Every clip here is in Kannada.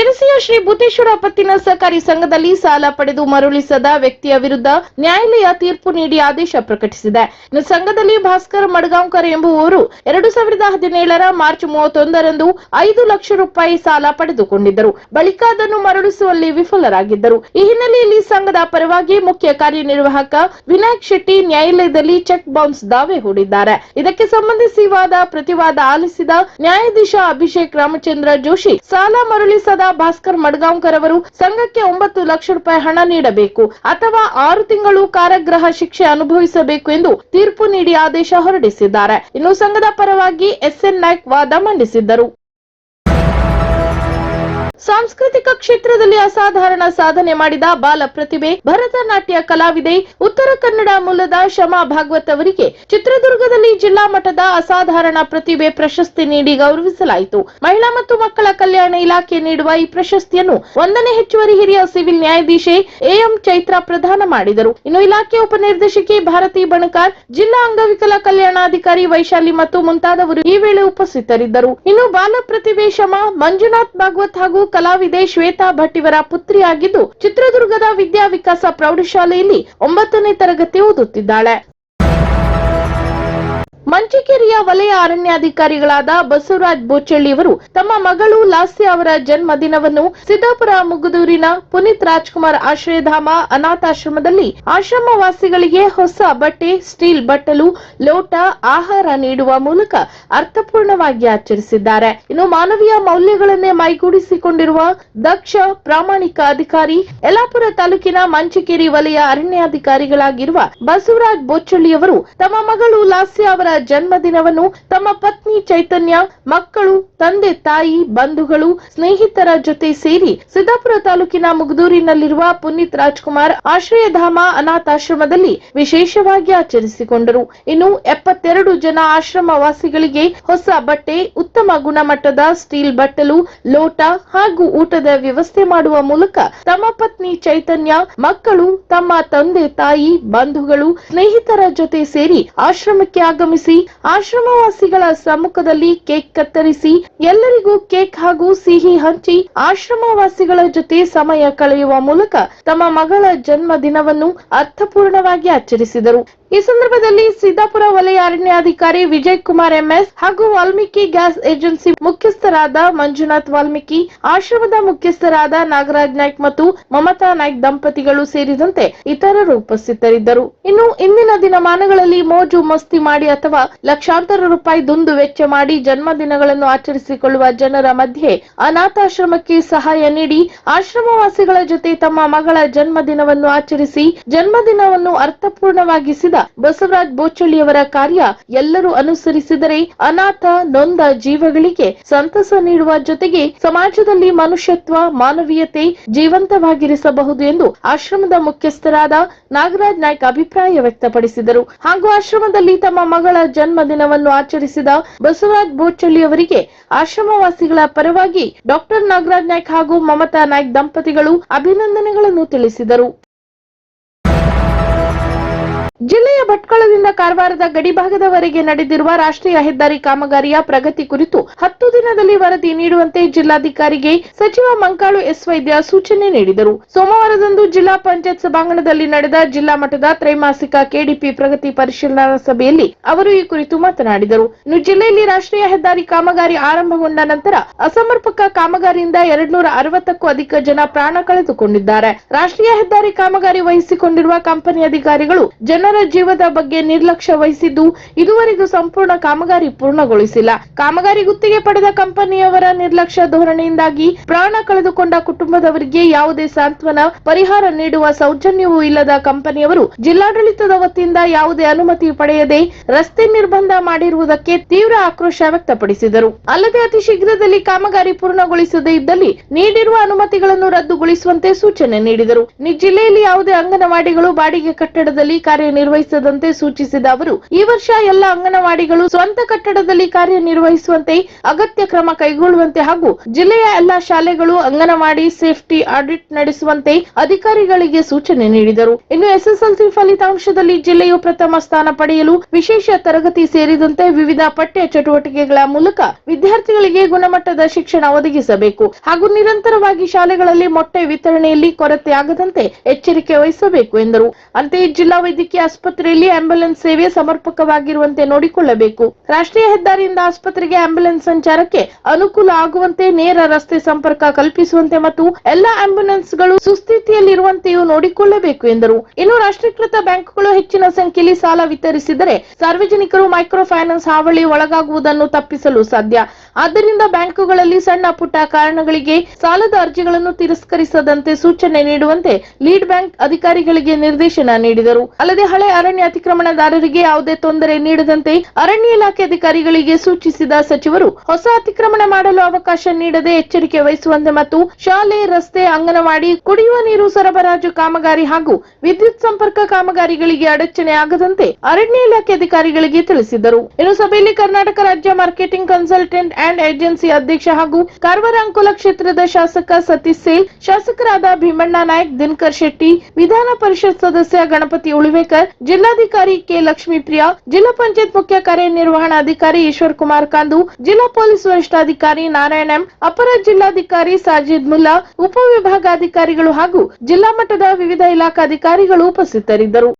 ಶಿರಸಿಯ ಶ್ರೀ ಭೂತೇಶ್ವರ ಪತ್ತಿನ ಸಹಕಾರಿ ಸಂಘದಲ್ಲಿ ಸಾಲ ಪಡೆದು ಮರಳಿಸದ ವ್ಯಕ್ತಿಯ ವಿರುದ್ಧ ನ್ಯಾಯಾಲಯ ತೀರ್ಪು ನೀಡಿ ಆದೇಶ ಪ್ರಕಟಿಸಿದೆ. ಇನ್ನು ಸಂಘದಲ್ಲಿ ಭಾಸ್ಕರ್ ಮಡ್ಗಾಂವ್ಕರ್ ಎಂಬುವವರು 2017ರ ಮಾರ್ಚ್ 31ರಂದು 5 ಲಕ್ಷ ರೂಪಾಯಿ ಸಾಲ ಪಡೆದುಕೊಂಡಿದ್ದರು. ಬಳಿಕ ಅದನ್ನು ಮರಳಿಸುವಲ್ಲಿ ವಿಫಲರಾಗಿದ್ದರು. ಈ ಹಿನ್ನೆಲೆಯಲ್ಲಿ ಸಂಘದ ಪರವಾಗಿ ಮುಖ್ಯ ಕಾರ್ಯನಿರ್ವಾಹಕ ವಿನಾಯಕ್ ಶೆಟ್ಟಿ ನ್ಯಾಯಾಲಯದಲ್ಲಿ ಚೆಕ್ ಬೌನ್ಸ್ ದಾವೆ ಹೂಡಿದ್ದಾರೆ. ಇದಕ್ಕೆ ಸಂಬಂಧಿಸಿ ವಾದ ಪ್ರತಿವಾದ ಆಲಿಸಿದ ನ್ಯಾಯಾಧೀಶ ಅಭಿಷೇಕ್ ರಾಮಚಂದ್ರ ಜೋಶಿ, ಸಾಲ ಮರಳಿಸದ ಭಾಸ್ಕರ್ ಮಡ್ಗಾಂವ್ಕರ್ ಅವರು ಸಂಘಕ್ಕೆ 9 ಲಕ್ಷ ರೂಪಾಯಿ ಹಣ ನೀಡಬೇಕು ಅಥವಾ 6 ತಿಂಗಳು ಕಾರಾಗೃಹ ಶಿಕ್ಷೆ ಅನುಭವಿಸಬೇಕು ಎಂದು ತೀರ್ಪು ನೀಡಿ ಆದೇಶ ಹೊರಡಿಸಿದ್ದಾರೆ. ಇನ್ನು ಸಂಘದ ಪರವಾಗಿ ಎಸ್ಎನ್ ನಾಯ್ಕ್ ವಾದ ಮಂಡಿಸಿದ್ದರು. ಸಾಂಸ್ಕೃತಿಕ ಕ್ಷೇತ್ರದಲ್ಲಿ ಅಸಾಧಾರಣ ಸಾಧನೆ ಮಾಡಿದ ಬಾಲ ಪ್ರತಿಭೆ ಭರತನಾಟ್ಯ ಕಲಾವಿದೆ ಉತ್ತರ ಕನ್ನಡ ಮೂಲದ ಶಮಾ ಭಾಗವತ್ ಅವರಿಗೆ ಚಿತ್ರದುರ್ಗದಲ್ಲಿ ಜಿಲ್ಲಾ ಮಟ್ಟದ ಅಸಾಧಾರಣ ಪ್ರತಿಭೆ ಪ್ರಶಸ್ತಿ ನೀಡಿ ಗೌರವಿಸಲಾಯಿತು. ಮಹಿಳಾ ಮತ್ತು ಮಕ್ಕಳ ಕಲ್ಯಾಣ ಇಲಾಖೆ ನೀಡುವ ಈ ಪ್ರಶಸ್ತಿಯನ್ನು 1ನೇ ಹೆಚ್ಚುವರಿ ಹಿರಿಯ ಸಿವಿಲ್ ನ್ಯಾಯಾಧೀಶೆ ಎಎಂ ಚೈತ್ರ ಪ್ರದಾನ ಮಾಡಿದರು. ಇನ್ನು ಇಲಾಖೆ ಉಪನಿರ್ದೇಶಕಿ ಭಾರತಿ ಬಣಕಾರ್, ಜಿಲ್ಲಾ ಅಂಗವಿಕಲ ಕಲ್ಯಾಣಾಧಿಕಾರಿ ವೈಶಾಲಿ ಮತ್ತು ಮುಂತಾದವರು ಈ ವೇಳೆ ಉಪಸ್ಥಿತರಿದ್ದರು. ಇನ್ನು ಬಾಲ ಪ್ರತಿಭೆ ಶಮಾ ಮಂಜುನಾಥ್ ಭಾಗವತ್ ಹಾಗೂ ಕಲಾವಿದೆ ಶ್ವೇತಾ ಭಟ್ ಇವರ ಪುತ್ರಿಯಾಗಿದ್ದು ಚಿತ್ರದುರ್ಗದ ವಿದ್ಯಾವಿಕಾಸ ಪ್ರೌಢಶಾಲೆಯಲ್ಲಿ 9ನೇ ತರಗತಿ ಓದುತ್ತಿದ್ದಾಳೆ. ಮಂಚಿಕೇರಿಯ ವಲಯ ಅರಣ್ಯಾಧಿಕಾರಿಗಳಾದ ಬಸವರಾಜ್ ಬೋಚಳ್ಳಿಯವರು ತಮ್ಮ ಮಗಳು ಲಾಸ್ಯ ಅವರ ಜನ್ಮ ದಿನವನ್ನು ಸಿದ್ದಾಪುರ ಮುಗುದೂರಿನ ಪುನೀತ್ ರಾಜ್ಕುಮಾರ್ ಆಶ್ರಯಧಾಮ ಅನಾಥಾಶ್ರಮದಲ್ಲಿ ಆಶ್ರಮವಾಸಿಗಳಿಗೆ ಹೊಸ ಬಟ್ಟೆ, ಸ್ಟೀಲ್ ಬಟ್ಟಲು, ಲೋಟ, ಆಹಾರ ನೀಡುವ ಮೂಲಕ ಅರ್ಥಪೂರ್ಣವಾಗಿ ಆಚರಿಸಿದ್ದಾರೆ. ಇನ್ನು ಮಾನವೀಯ ಮೌಲ್ಯಗಳನ್ನೇ ಮೈಗೂಡಿಸಿಕೊಂಡಿರುವ ದಕ್ಷ ಪ್ರಾಮಾಣಿಕ ಅಧಿಕಾರಿ ಯಲ್ಲಾಪುರ ತಾಲೂಕಿನ ಮಂಚಿಕೇರಿ ವಲಯ ಅರಣ್ಯಾಧಿಕಾರಿಗಳಾಗಿರುವ ಬಸವರಾಜ್ ಬೋಚಳ್ಳಿಯವರು ತಮ್ಮ ಮಗಳು ಲಾಸ್ಯ ಅವರ ಜನ್ಮದಿನವನ್ನು ತಮ್ಮ ಪತ್ನಿ ಚೈತನ್ಯ, ಮಕ್ಕಳು, ತಂದೆ ತಾಯಿ, ಬಂಧುಗಳು, ಸ್ನೇಹಿತರ ಜೊತೆ ಸೇರಿ ಸಿದ್ದಾಪುರ ತಾಲೂಕಿನ ಮುಗದೂರಿನಲ್ಲಿರುವ ಪುನೀತ್ ರಾಜ್ಕುಮಾರ್ ಆಶ್ರಯಧಾಮ ಅನಾಥಾಶ್ರಮದಲ್ಲಿ ವಿಶೇಷವಾಗಿ ಆಚರಿಸಿಕೊಂಡರು. ಇನ್ನು 72 ಜನ ಆಶ್ರಮವಾಸಿಗಳಿಗೆ ಹೊಸ ಬಟ್ಟೆ, ಉತ್ತಮ ಗುಣಮಟ್ಟದ ಸ್ಟೀಲ್ ಬಟ್ಟಲು, ಲೋಟ ಹಾಗೂ ಊಟದ ವ್ಯವಸ್ಥೆ ಮಾಡುವ ಮೂಲಕ ತಮ್ಮ ಪತ್ನಿ ಚೈತನ್ಯ, ಮಕ್ಕಳು, ತಮ್ಮ ತಂದೆ ತಾಯಿ, ಬಂಧುಗಳು, ಸ್ನೇಹಿತರ ಜೊತೆ ಸೇರಿ ಆಶ್ರಮಕ್ಕೆ ಆಗಮಿಸಿ ಆಶ್ರಮವಾಸಿಗಳ ಸಮ್ಮುಖದಲ್ಲಿ ಕೇಕ್ ಕತ್ತರಿಸಿ ಎಲ್ಲರಿಗೂ ಕೇಕ್ ಹಾಗೂ ಸಿಹಿ ಹಂಚಿ ಆಶ್ರಮವಾಸಿಗಳ ಜೊತೆ ಸಮಯ ಕಳೆಯುವ ಮೂಲಕ ತಮ್ಮ ಮಗಳ ಜನ್ಮ ದಿನವನ್ನು ಅರ್ಥಪೂರ್ಣವಾಗಿ ಆಚರಿಸಿದರು. ಈ ಸಂದರ್ಭದಲ್ಲಿ ಸಿದ್ದಾಪುರ ವಲಯ ಅರಣ್ಯಾಧಿಕಾರಿ ವಿಜಯ್ ಕುಮಾರ್ ಎಂಎಸ್ ಹಾಗೂ ವಾಲ್ಮೀಕಿ ಗ್ಯಾಸ್ ಏಜೆನ್ಸಿ ಮುಖ್ಯಸ್ಥರಾದ ಮಂಜುನಾಥ್ ವಾಲ್ಮೀಕಿ, ಆಶ್ರಮದ ಮುಖ್ಯಸ್ಥರಾದ ನಾಗರಾಜ್ ನಾಯ್ಕ್ ಮತ್ತು ಮಮತಾ ನಾಯ್ಕ್ ದಂಪತಿಗಳು ಸೇರಿದಂತೆ ಇತರರು ಉಪಸ್ಥಿತರಿದ್ದರು. ಇನ್ನು ಇಂದಿನ ದಿನಮಾನಗಳಲ್ಲಿ ಮೋಜು ಮಸ್ತಿ ಮಾಡಿ ಅಥವಾ ಲಕ್ಷಾಂತರ ರೂಪಾಯಿ ದುಂದು ವೆಚ್ಚ ಮಾಡಿ ಜನ್ಮದಿನಗಳನ್ನು ಆಚರಿಸಿಕೊಳ್ಳುವ ಜನರ ಮಧ್ಯೆ ಅನಾಥಾಶ್ರಮಕ್ಕೆ ಸಹಾಯ ನೀಡಿ ಆಶ್ರಮವಾಸಿಗಳ ಜೊತೆ ತಮ್ಮ ಮಗಳ ಜನ್ಮದಿನವನ್ನು ಆಚರಿಸಿ ಜನ್ಮದಿನವನ್ನು ಅರ್ಥಪೂರ್ಣವಾಗಿಸಿದ ಬಸವರಾಜ್ ಬೋಚಳ್ಳಿಯವರ ಕಾರ್ಯ ಎಲ್ಲರೂ ಅನುಸರಿಸಿದರೆ ಅನಾಥ ನೊಂದ ಜೀವಗಳಿಗೆ ಸಂತಸ ನೀಡುವ ಜೊತೆಗೆ ಸಮಾಜದಲ್ಲಿ ಮನುಷ್ಯತ್ವ, ಮಾನವೀಯತೆ ಜೀವಂತವಾಗಿರಿಸಬಹುದು ಎಂದು ಆಶ್ರಮದ ಮುಖ್ಯಸ್ಥರಾದ ನಾಗರಾಜ್ ನಾಯ್ಕ್ ಅಭಿಪ್ರಾಯ ವ್ಯಕ್ತಪಡಿಸಿದರು. ಹಾಗೂ ಆಶ್ರಮದಲ್ಲಿ ತಮ್ಮ ಮಗಳ ಜನ್ಮ ದಿನವನ್ನು ಆಚರಿಸಿದ ಬಸವರಾಜ್ ಬೋಚಳ್ಳಿ ಅವರಿಗೆ ಆಶ್ರಮವಾಸಿಗಳ ಪರವಾಗಿ ಡಾಕ್ಟರ್ ನಾಗರಾಜ್ ನಾಯ್ಕ್ ಹಾಗೂ ಮಮತಾ ನಾಯ್ಕ್ ದಂಪತಿಗಳು ಅಭಿನಂದನೆಗಳನ್ನು ತಿಳಿಸಿದರು. ಜಿಲ್ಲೆಯ ಭಟ್ಕಳದಿಂದ ಕಾರವಾರದ ಗಡಿಭಾಗದವರೆಗೆ ನಡೆದಿರುವ ರಾಷ್ಟ್ರೀಯ ಹೆದ್ದಾರಿ ಕಾಮಗಾರಿಯ ಪ್ರಗತಿ ಕುರಿತು 10 ದಿನದಲ್ಲಿ ವರದಿ ನೀಡುವಂತೆ ಜಿಲ್ಲಾಧಿಕಾರಿಗೆ ಸಚಿವ ಮಂಕಾಳು ಎಸ್ ವೈದ್ಯ ಸೂಚನೆ ನೀಡಿದರು. ಸೋಮವಾರದಂದು ಜಿಲ್ಲಾ ಪಂಚಾಯತ್ ಸಭಾಂಗಣದಲ್ಲಿ ನಡೆದ ಜಿಲ್ಲಾ ಮಟ್ಟದ ತ್ರೈಮಾಸಿಕ ಕೆಡಿಪಿ ಪ್ರಗತಿ ಪರಿಶೀಲನಾ ಸಭೆಯಲ್ಲಿ ಅವರು ಈ ಕುರಿತು ಮಾತನಾಡಿದರು. ಇನ್ನು ಜಿಲ್ಲೆಯಲ್ಲಿ ರಾಷ್ಟ್ರೀಯ ಹೆದ್ದಾರಿ ಕಾಮಗಾರಿ ಆರಂಭಗೊಂಡ ನಂತರ ಅಸಮರ್ಪಕ ಕಾಮಗಾರಿಯಿಂದ 260ಕ್ಕೂ ಅಧಿಕ ಜನ ಪ್ರಾಣ ಕಳೆದುಕೊಂಡಿದ್ದಾರೆ. ರಾಷ್ಟ್ರೀಯ ಹೆದ್ದಾರಿ ಕಾಮಗಾರಿ ವಹಿಸಿಕೊಂಡಿರುವ ಕಂಪನಿ ಅಧಿಕಾರಿಗಳು ಜನರ ಜೀವದ ಬಗ್ಗೆ ನಿರ್ಲಕ್ಷ್ಯ ವಹಿಸಿದ್ದು ಇದುವರೆಗೂ ಸಂಪೂರ್ಣ ಕಾಮಗಾರಿ ಪೂರ್ಣಗೊಳಿಸಿಲ್ಲ. ಕಾಮಗಾರಿ ಗುತ್ತಿಗೆ ಪಡೆದ ಕಂಪನಿಯವರ ನಿರ್ಲಕ್ಷ್ಯ ಧೋರಣೆಯಿಂದಾಗಿ ಪ್ರಾಣ ಕಳೆದುಕೊಂಡ ಕುಟುಂಬದವರಿಗೆ ಯಾವುದೇ ಸಾಂತ್ವನ ಪರಿಹಾರ ನೀಡುವ ಸೌಜನ್ಯವೂ ಇಲ್ಲದ ಕಂಪನಿಯವರು ಜಿಲ್ಲಾಡಳಿತದ ವತಿಯಿಂದ ಯಾವುದೇ ಅನುಮತಿ ಪಡೆಯದೆ ರಸ್ತೆ ನಿರ್ಬಂಧ ಮಾಡಿರುವುದಕ್ಕೆ ತೀವ್ರ ಆಕ್ರೋಶ ವ್ಯಕ್ತಪಡಿಸಿದರು. ಅಲ್ಲದೆ ಅತಿ ಶೀಘ್ರದಲ್ಲಿ ಕಾಮಗಾರಿ ಪೂರ್ಣಗೊಳಿಸದೇ ಇದ್ದಲ್ಲಿ ನೀಡಿರುವ ಅನುಮತಿಗಳನ್ನು ರದ್ದುಗೊಳಿಸುವಂತೆ ಸೂಚನೆ ನೀಡಿದರು. ಜಿಲ್ಲೆಯಲ್ಲಿ ಯಾವುದೇ ಅಂಗನವಾಡಿಗಳು ಬಾಡಿಗೆ ಕಟ್ಟಡದಲ್ಲಿ ಕಾರ್ಯನಿರ್ವಹಿಸುತ್ತಿಲ್ಲ ಕಾರ್ಯನಿರ್ವಹಿಸದಂತೆ ಸೂಚಿಸಿದ ಅವರು ಈ ವರ್ಷ ಎಲ್ಲ ಅಂಗನವಾಡಿಗಳು ಸ್ವಂತ ಕಟ್ಟಡದಲ್ಲಿ ಕಾರ್ಯನಿರ್ವಹಿಸುವಂತೆ ಅಗತ್ಯ ಕ್ರಮ ಕೈಗೊಳ್ಳುವಂತೆ ಹಾಗೂ ಜಿಲ್ಲೆಯ ಎಲ್ಲಾ ಶಾಲೆಗಳು ಅಂಗನವಾಡಿ ಸೇಫ್ಟಿ ಆಡಿಟ್ ನಡೆಸುವಂತೆ ಅಧಿಕಾರಿಗಳಿಗೆ ಸೂಚನೆ ನೀಡಿದರು. ಇನ್ನು ಎಸ್ಎಸ್ಎಲ್ಸಿ ಫಲಿತಾಂಶದಲ್ಲಿ ಜಿಲ್ಲೆಯು ಪ್ರಥಮ ಸ್ಥಾನ ಪಡೆಯಲು ವಿಶೇಷ ತರಗತಿ ಸೇರಿದಂತೆ ವಿವಿಧ ಪಠ್ಯ ಚಟುವಟಿಕೆಗಳ ಮೂಲಕ ವಿದ್ಯಾರ್ಥಿಗಳಿಗೆ ಗುಣಮಟ್ಟದ ಶಿಕ್ಷಣ ಒದಗಿಸಬೇಕು ಹಾಗೂ ನಿರಂತರವಾಗಿ ಶಾಲೆಗಳಲ್ಲಿ ಮೊಟ್ಟೆ ವಿತರಣೆಯಲ್ಲಿ ಕೊರತೆ ಆಗದಂತೆ ಎಚ್ಚರಿಕೆ ವಹಿಸಬೇಕು ಎಂದರು. ಅಂತೆಯೇ ಜಿಲ್ಲಾ ವೈದ್ಯಕೀಯ ಆಸ್ಪತ್ರೆಯಲ್ಲಿ ಆಂಬ್ಯುಲೆನ್ಸ್ ಸೇವೆ ಸಮರ್ಪಕವಾಗಿರುವಂತೆ ನೋಡಿಕೊಳ್ಳಬೇಕು. ರಾಷ್ಟ್ರೀಯ ಹೆದ್ದಾರಿಯಿಂದ ಆಸ್ಪತ್ರೆಗೆ ಆಂಬ್ಯುಲೆನ್ಸ್ ಸಂಚಾರಕ್ಕೆ ಅನುಕೂಲ ಆಗುವಂತೆ ನೇರ ರಸ್ತೆ ಸಂಪರ್ಕ ಕಲ್ಪಿಸುವಂತೆ ಮತ್ತು ಎಲ್ಲಾ ಆಂಬ್ಯುಲೆನ್ಸ್ಗಳು ಸುಸ್ಥಿತಿಯಲ್ಲಿರುವಂತೆಯೂ ನೋಡಿಕೊಳ್ಳಬೇಕು ಎಂದರು. ಇನ್ನು ರಾಷ್ಟ್ರೀಕೃತ ಬ್ಯಾಂಕ್ಗಳು ಹೆಚ್ಚಿನ ಸಂಖ್ಯೆಯಲ್ಲಿ ಸಾಲ ವಿತರಿಸಿದರೆ ಸಾರ್ವಜನಿಕರು ಮೈಕ್ರೋ ಫೈನಾನ್ಸ್ ಹಾವಳಿ ಒಳಗಾಗುವುದನ್ನು ತಪ್ಪಿಸಲು ಸಾಧ್ಯ. ಆದ್ದರಿಂದ ಬ್ಯಾಂಕುಗಳಲ್ಲಿ ಸಣ್ಣ ಪುಟ್ಟ ಕಾರಣಗಳಿಗೆ ಸಾಲದ ಅರ್ಜಿಗಳನ್ನು ತಿರಸ್ಕರಿಸದಂತೆ ಸೂಚನೆ ನೀಡುವಂತೆ ಲೀಡ್ ಬ್ಯಾಂಕ್ ಅಧಿಕಾರಿಗಳಿಗೆ ನಿರ್ದೇಶನ ನೀಡಿದರು. ಅಲ್ಲದೆ ಹಳೆ ಅರಣ್ಯ ಅತಿಕ್ರಮಣದಾರರಿಗೆ ಯಾವುದೇ ತೊಂದರೆ ನೀಡದಂತೆ ಅರಣ್ಯ ಇಲಾಖೆ ಅಧಿಕಾರಿಗಳಿಗೆ ಸೂಚಿಸಿದ ಸಚಿವರು ಹೊಸ ಅತಿಕ್ರಮಣ ಮಾಡಲು ಅವಕಾಶ ನೀಡದೆ ಎಚ್ಚರಿಕೆ ವಹಿಸುವಂತೆ ಮತ್ತು ಶಾಲೆ, ರಸ್ತೆ, ಅಂಗನವಾಡಿ, ಕುಡಿಯುವ ನೀರು ಸರಬರಾಜು ಕಾಮಗಾರಿ ಹಾಗೂ ವಿದ್ಯುತ್ ಸಂಪರ್ಕ ಕಾಮಗಾರಿಗಳಿಗೆ ಅಡಚಣೆ ಆಗದಂತೆ ಅರಣ್ಯ ಇಲಾಖೆ ಅಧಿಕಾರಿಗಳಿಗೆ ತಿಳಿಸಿದರು. ಇನ್ನು ಸಭೆಯಲ್ಲಿ ಕರ್ನಾಟಕ ರಾಜ್ಯ ಮಾರ್ಕೆಟಿಂಗ್ ಕನ್ಸಲ್ಟೆಂಟ್ ಅಂಡ್ ಏಜೆನ್ಸಿ ಅಧ್ಯಕ್ಷ ಹಾಗೂ ಕಾರವಾರ ಅಂಕೋಲ ಕ್ಷೇತ್ರದ ಶಾಸಕ ಸತೀಶ್ ಸೇಲ್, ಶಾಸಕರಾದ ಭೀಮಣ್ಣ ನಾಯ್ಕ್, ದಿನಕರ್ ಶೆಟ್ಟಿ, ವಿಧಾನ ಪರಿಷತ್ ಸದಸ್ಯ ಗಣಪತಿ ಉಳಿವೇಕರ್, ಜಿಲ್ಲಾಧಿಕಾರಿ ಕೆ ಲಕ್ಷ್ಮೀಪ್ರಿಯಾ, ಜಿಲ್ಲಾ ಪಂಚಾಯತ್ ಮುಖ್ಯ ಕಾರ್ಯನಿರ್ವಹಣಾಧಿಕಾರಿ ಈಶ್ವರ್ ಕುಮಾರ್ ಕಾಂದು, ಜಿಲ್ಲಾ ಪೊಲೀಸ್ ವರಿಷ್ಠಾಧಿಕಾರಿ ನಾರಾಯಣ ಎಂ, ಅಪರ ಜಿಲ್ಲಾಧಿಕಾರಿ ಸಾಜಿದ್ ಮುಲ್ಲಾ, ಉಪವಿಭಾಗಾಧಿಕಾರಿಗಳು ಹಾಗೂ ಜಿಲ್ಲಾ ಮಟ್ಟದ ವಿವಿಧ ಇಲಾಖಾಧಿಕಾರಿಗಳು ಉಪಸ್ಥಿತರಿದ್ದರು.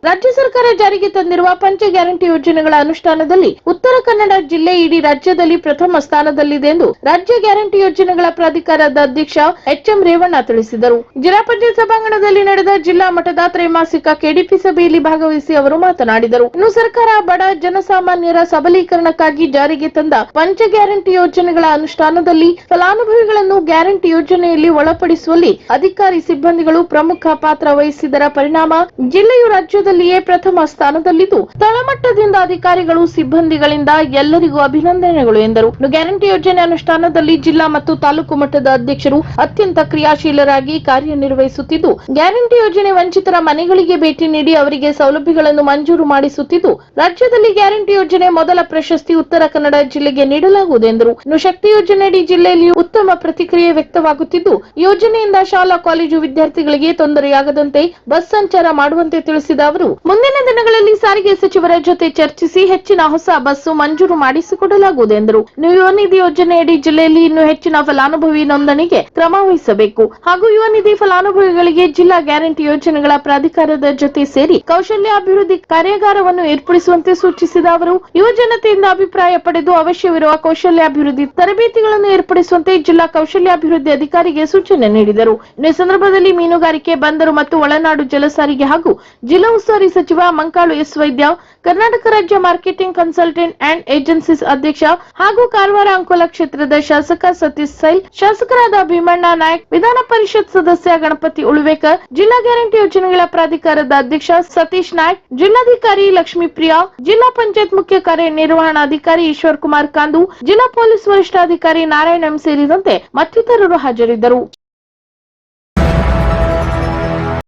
ರಾಜ್ಯ ಸರ್ಕಾರ ಜಾರಿಗೆ ತಂದಿರುವ ಪಂಚ ಗ್ಯಾರಂಟಿ ಯೋಜನೆಗಳ ಅನುಷ್ಠಾನದಲ್ಲಿ ಉತ್ತರ ಕನ್ನಡ ಜಿಲ್ಲೆ ಇಡೀ ರಾಜ್ಯದಲ್ಲಿ ಪ್ರಥಮ ಸ್ಥಾನದಲ್ಲಿದೆ ಎಂದು ರಾಜ್ಯ ಗ್ಯಾರಂಟಿ ಯೋಜನೆಗಳ ಪ್ರಾಧಿಕಾರದ ಅಧ್ಯಕ್ಷ ಎಚ್ಎಂ ರೇವಣ್ಣ ತಿಳಿಸಿದರು. ಜಿಲ್ಲಾ ಪಂಚಾಯತ್ ಸಭಾಂಗಣದಲ್ಲಿ ನಡೆದ ಜಿಲ್ಲಾ ಮಟ್ಟದ ತ್ರೈಮಾಸಿಕ ಕೆಡಿಪಿ ಸಭೆಯಲ್ಲಿ ಭಾಗವಹಿಸಿ ಅವರು ಮಾತನಾಡಿದರು. ಇನ್ನು ಸರ್ಕಾರ ಬಡ ಜನಸಾಮಾನ್ಯರ ಸಬಲೀಕರಣಕ್ಕಾಗಿ ಜಾರಿಗೆ ತಂದ ಪಂಚ ಗ್ಯಾರಂಟಿ ಯೋಜನೆಗಳ ಅನುಷ್ಠಾನದಲ್ಲಿ ಫಲಾನುಭವಿಗಳನ್ನು ಗ್ಯಾರಂಟಿ ಯೋಜನೆಯಲ್ಲಿ ಒಳಪಡಿಸುವಲ್ಲಿ ಅಧಿಕಾರಿ ಸಿಬ್ಬಂದಿಗಳು ಪ್ರಮುಖ ಪಾತ್ರ ವಹಿಸಿದರ ಪರಿಣಾಮ ಜಿಲ್ಲೆಯು ರಾಜ್ಯದಲ್ಲಿ ಪ್ರಥಮ ಸ್ಥಾನದಲ್ಲಿದ್ದು ತಳಮಟ್ಟದಿಂದ ಅಧಿಕಾರಿಗಳು ಸಿಬ್ಬಂದಿಗಳಿಂದ ಎಲ್ಲರಿಗೂ ಅಭಿನಂದನೆಗಳು ಎಂದರು. ಗ್ಯಾರಂಟಿ ಯೋಜನೆ ಅನುಷ್ಠಾನದಲ್ಲಿ ಜಿಲ್ಲಾ ಮತ್ತು ತಾಲೂಕು ಮಟ್ಟದ ಅಧ್ಯಕ್ಷರು ಅತ್ಯಂತ ಕ್ರಿಯಾಶೀಲರಾಗಿ ಕಾರ್ಯನಿರ್ವಹಿಸುತ್ತಿದ್ದು ಗ್ಯಾರಂಟಿ ಯೋಜನೆ ವಂಚಿತರ ಮನೆಗಳಿಗೆ ಭೇಟಿ ನೀಡಿ ಅವರಿಗೆ ಸೌಲಭ್ಯಗಳನ್ನು ಮಂಜೂರು ಮಾಡಿಸುತ್ತಿದ್ದು ರಾಜ್ಯದಲ್ಲಿ ಗ್ಯಾರಂಟಿ ಯೋಜನೆ ಮೊದಲ ಪ್ರಶಸ್ತಿ ಉತ್ತರ ಕನ್ನಡ ಜಿಲ್ಲೆಗೆ ನೀಡಲಾಗುವುದು ಎಂದರು. ಇನ್ನು ಶಕ್ತಿ ಯೋಜನೆಯಡಿ ಜಿಲ್ಲೆಯಲ್ಲಿ ಉತ್ತಮ ಪ್ರತಿಕ್ರಿಯೆ ವ್ಯಕ್ತವಾಗುತ್ತಿದ್ದು ಯೋಜನೆಯಿಂದ ಶಾಲಾ ಕಾಲೇಜು ವಿದ್ಯಾರ್ಥಿಗಳಿಗೆ ತೊಂದರೆಯಾಗದಂತೆ ಬಸ್ ಸಂಚಾರ ಮಾಡುವಂತೆ ತಿಳಿಸಿದ ಅವರು ಮುಂದಿನ ದಿನಗಳಲ್ಲಿ ಸಾರಿಗೆ ಸಚಿವರ ಜೊತೆ ಚರ್ಚಿಸಿ ಹೆಚ್ಚಿನ ಹೊಸ ಬಸ್ಸು ಮಂಜೂರು ಮಾಡಿಸಿಕೊಡಲಾಗುವುದು ಎಂದರು. ಯುವ ನಿಧಿ ಯೋಜನೆಯಡಿ ಜಿಲ್ಲೆಯಲ್ಲಿ ಇನ್ನೂ ಹೆಚ್ಚಿನ ಫಲಾನುಭವಿ ನೋಂದಣಿಗೆ ಕ್ರಮ ವಹಿಸಬೇಕು ಹಾಗೂ ಯುವ ನಿಧಿ ಫಲಾನುಭವಿಗಳಿಗೆ ಜಿಲ್ಲಾ ಗ್ಯಾರಂಟಿ ಯೋಜನೆಗಳ ಪ್ರಾಧಿಕಾರದ ಜೊತೆ ಸೇರಿ ಕೌಶಲ್ಯಾಭಿವೃದ್ಧಿ ಕಾರ್ಯಾಗಾರವನ್ನು ಏರ್ಪಡಿಸುವಂತೆ ಸೂಚಿಸಿದ ಅವರು ಯುವ ಜನತೆಯಿಂದ ಅಭಿಪ್ರಾಯ ಪಡೆದು ಅವಶ್ಯವಿರುವ ಕೌಶಲ್ಯಾಭಿವೃದ್ಧಿ ತರಬೇತಿಗಳನ್ನು ಏರ್ಪಡಿಸುವಂತೆ ಜಿಲ್ಲಾ ಕೌಶಲ್ಯಾಭಿವೃದ್ಧಿ ಅಧಿಕಾರಿಗೆ ಸೂಚನೆ ನೀಡಿದರು. ಈ ಸಂದರ್ಭದಲ್ಲಿ ಮೀನುಗಾರಿಕೆ, ಬಂದರು ಮತ್ತು ಒಳನಾಡು ಜಲಸಾರಿಗೆ ಹಾಗೂ ಜಿಲ್ಲಾ ಉಸ್ತುವಾರಿ ಸಚಿವ ಮಂಕಾಳು ಎಸ್ ವೈದ್ಯ, ಕರ್ನಾಟಕ ರಾಜ್ಯ ಮಾರ್ಕೆಟಿಂಗ್ ಕನ್ಸಲ್ಟೆಂಟ್ ಅಂಡ್ ಏಜೆನ್ಸೀಸ್ ಅಧ್ಯಕ್ಷ ಹಾಗೂ ಕಾರವಾರ ಅಂಕೋಲ ಕ್ಷೇತ್ರದ ಶಾಸಕ ಸತೀಶ್ ಸೈಲ್, ಶಾಸಕರಾದ ಭೀಮಣ್ಣ ನಾಯ್ಕ್, ವಿಧಾನ ಪರಿಷತ್ ಸದಸ್ಯ ಗಣಪತಿ ಉಳಿವೇಕರ್, ಜಿಲ್ಲಾ ಗ್ಯಾರಂಟಿ ಯೋಜನೆಗಳ ಪ್ರಾಧಿಕಾರದ ಅಧ್ಯಕ್ಷ ಸತೀಶ್ ನಾಯ್ಕ್, ಜಿಲ್ಲಾಧಿಕಾರಿ ಲಕ್ಷ್ಮೀಪ್ರಿಯಾ, ಜಿಲ್ಲಾ ಪಂಚಾಯತ್ ಮುಖ್ಯ ಕಾರ್ಯನಿರ್ವಹಣಾಧಿಕಾರಿ ಈಶ್ವರ್ ಕುಮಾರ್ ಕಾಂದು, ಜಿಲ್ಲಾ ಪೊಲೀಸ್ ವರಿಷ್ಠಾಧಿಕಾರಿ ನಾರಾಯಣ ಎಂ ಸೇರಿದಂತೆ ಮತ್ತಿತರರು ಹಾಜರಿದ್ದರು.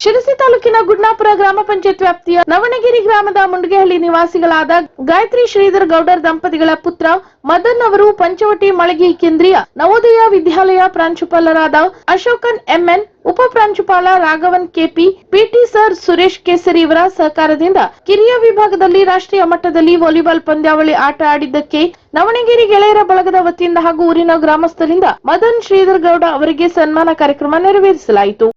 ಶಿರಸಿ ತಾಲೂಕಿನ ಗುಡ್ನಾಪುರ ಗ್ರಾಮ ಪಂಚಾಯತ್ ವ್ಯಾಪ್ತಿಯ ನವಣಗಿರಿ ಗ್ರಾಮದ ಮುಂಡಗೇಹಳ್ಳಿ ನಿವಾಸಿಗಳಾದ ಗಾಯತ್ರಿ ಶ್ರೀಧರ್ ಗೌಡರ್ ದಂಪತಿಗಳ ಪುತ್ರ ಮದನ್ ಅವರು ಪಂಚವಟಿ ಮಳಗಿ ಕೇಂದ್ರೀಯ ನವೋದಯ ವಿದ್ಯಾಲಯ ಪ್ರಾಂಶುಪಾಲರಾದ ಅಶೋಕನ್ ಎಂಎನ್, ಉಪ ಪ್ರಾಂಶುಪಾಲ Raghavan KP, PT sir Suresh Kesari ಇವರ ಸಹಕಾರದಿಂದ ಕಿರಿಯ ವಿಭಾಗದಲ್ಲಿ ರಾಷ್ಟ್ರೀಯ ಮಟ್ಟದಲ್ಲಿ ವಾಲಿಬಾಲ್ ಪಂದ್ಯಾವಳಿ ಆಟ ಆಡಿದ್ದಕ್ಕೆ ನವಣಗಿರಿ ಗೆಳೆಯರ ಬಳಗದ ವತಿಯಿಂದ ಹಾಗೂ ಊರಿನ ಗ್ರಾಮಸ್ಥರಿಂದ ಮದನ್ ಶ್ರೀಧರ್ ಗೌಡ ಅವರಿಗೆ ಸನ್ಮಾನ ಕಾರ್ಯಕ್ರಮ ನೆರವೇರಿಸಲಾಯಿತು.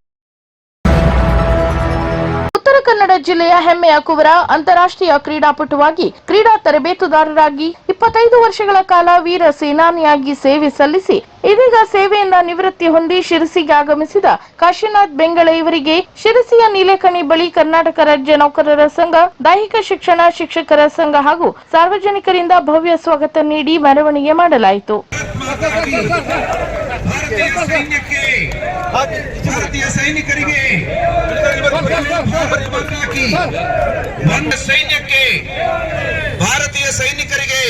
ಉತ್ತರ ಕನ್ನಡ ಜಿಲ್ಲೆಯ ಹೆಮ್ಮೆಯ ಕುವರ ಅಂತಾರಾಷ್ಟ್ರೀಯ ಕ್ರೀಡಾಪಟುವಾಗಿ ಕ್ರೀಡಾ ತರಬೇತುದಾರರಾಗಿ 25 ವರ್ಷಗಳ ಕಾಲ ವೀರ ಸೇನಾನಿಯಾಗಿ ಸೇವೆ ಸಲ್ಲಿಸಿ ಇದೀಗ ಸೇವೆಯಿಂದ ನಿವೃತ್ತಿ ಹೊಂದಿ ಶಿರಸಿಗೆ ಆಗಮಿಸಿದ ಕಾಶಿನಾಥ್ ಬೆಂಗಳೆ ಇವರಿಗೆ ಶಿರಸಿಯ ನೀಲೇಕಣಿ ಬಳಿ ಕರ್ನಾಟಕ ರಾಜ್ಯ ನೌಕರರ ಸಂಘ, ದೈಹಿಕ ಶಿಕ್ಷಣ ಶಿಕ್ಷಕರ ಸಂಘ ಹಾಗೂ ಸಾರ್ವಜನಿಕರಿಂದ ಭವ್ಯ ಸ್ವಾಗತ ನೀಡಿ ಮೆರವಣಿಗೆ ಮಾಡಲಾಯಿತು. ಭಾರತೀಯ ಸೈನಿಕರಿಗೆ ಸೈನ್ಯಕ್ಕೆ ಭಾರತೀಯ ಸೈನಿಕರಿಗೆ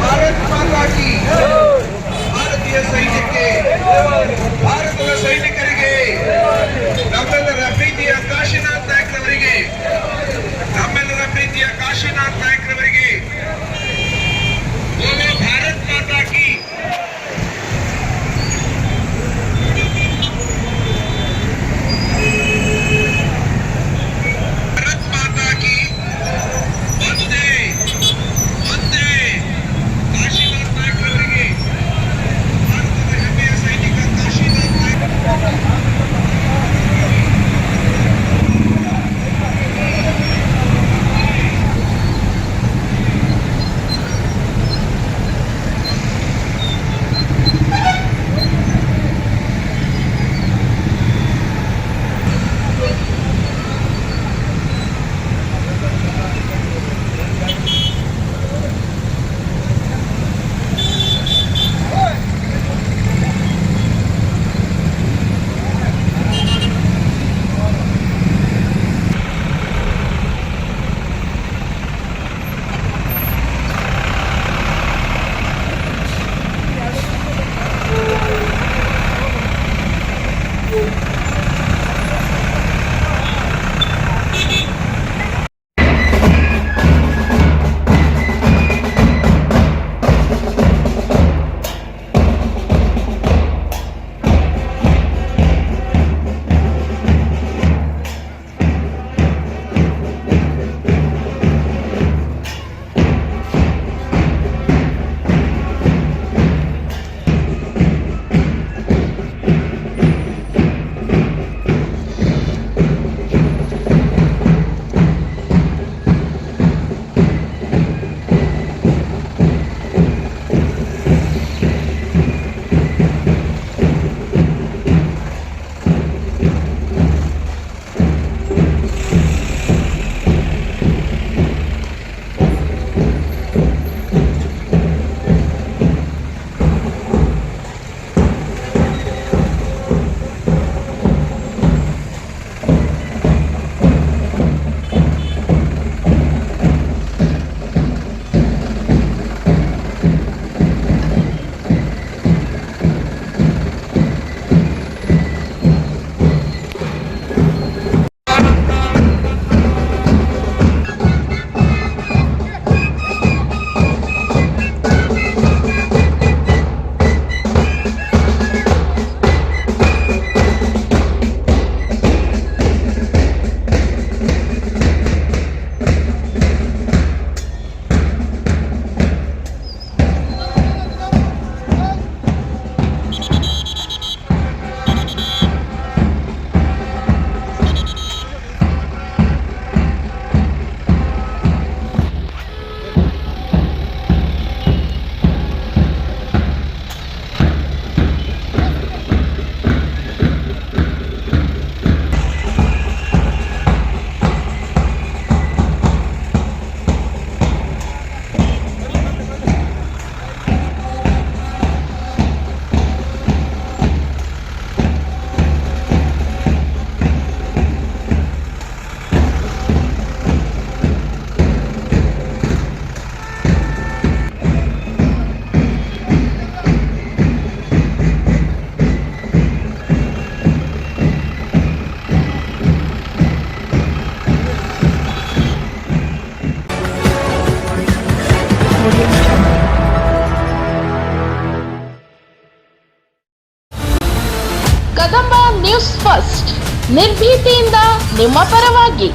ಭಾರತ್ ಮಾತಾ ಕಿ ಭಾರತೀಯ ಸೈನ್ಯಕ್ಕೆ ಭಾರತದ ಸೈನಿಕರಿಗೆ ನಮ್ಮೆಲ್ಲರ ಪ್ರೀತಿಯ ಕಾಶಿನಾಥ್ ನಾಯ್ಕರವರಿಗೆ ಬೋಲೋ ಭಾರತ್ ಮಾತಾ ಕಿ ಭಾರತ್ ಮಾತಾ ಕಿ ವಂದೇ ವಂದೇ ಕಾಶಿನಾಥ್ ನಾಯ್ಕರವರಿಗೆ ಭಾರತದ ಹೆಮ್ಮೆಯ ಸೈನಿಕ ಕಾಶಿನಾಥ್ ನಾಯ್ಕ ಕದಂಬ ನ್ಯೂಸ್ ಫಸ್ಟ್, ನಿರ್ಭೀತಿಯಿಂದ ನಿಮ್ಮ ಪರವಾಗಿ.